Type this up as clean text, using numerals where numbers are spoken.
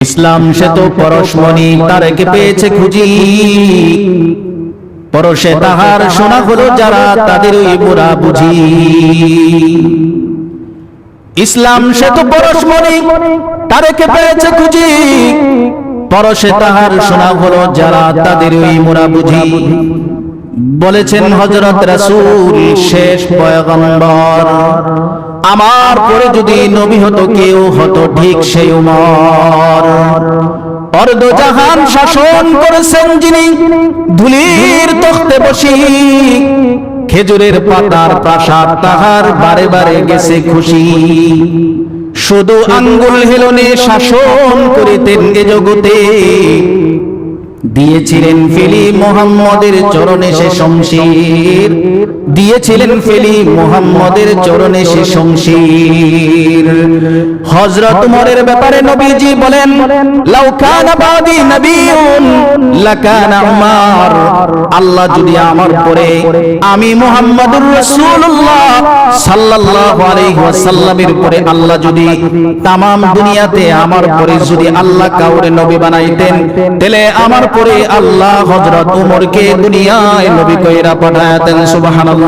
ইসলাম সে তো পরশমণি, তারেকে পেয়েছে খুঁজি, পরশে তাহার শোনা হলো যারা, তাদের ওই বুড়া বুঝি। ইসলাম সে তো পরশমণি, তারেকে পেয়েছে খুঁজি, পরশে তাহার শোনা হলো যারা, তাদের ওই মোরা বুঝি। বলেছেন হযরত রাসূল শেষ পয়গম্বর, আমার পরে যদি নবী হতো কেউ হতো ঠিক সেই উমর। অর্ধ জাহান শাসন করেছেন যিনি, ধুলির তখতে বসি, খেজুরের পাতার প্রাসাদ তাহার বারে বারে গেছে খুশি। শুধু আঙ্গুল হেলনে শাসন করিতেন এ জগতে, দিয়েছিলেন ফেলি মুহাম্মদের চরণে সে শমশির, দিয়েছিলেন ফেলি মুহাম্মদের চরণে সে শমশির। হযরত উমরের ব্যাপারে নবীজি বলেন, লাউ কানা বাদি নবিয়্যুন লাকানা উমর, আল্লাহ যদি আমার পরে আমি মুহাম্মদুর রাসূলুল্লাহ সাল্লাল্লাহু আলাইহি ওয়াসাল্লামের পরে আল্লাহ যদি তামাম দুনিয়াতে আমার পরে যদি আল্লাহ কাউরে নবী বানাইতেন, তাহলে আমার পরে আল্লাহ হযরত উমরকে দুনিয়ায় নবী কইরা পাঠাতেন। সুবহানাল্লাহ।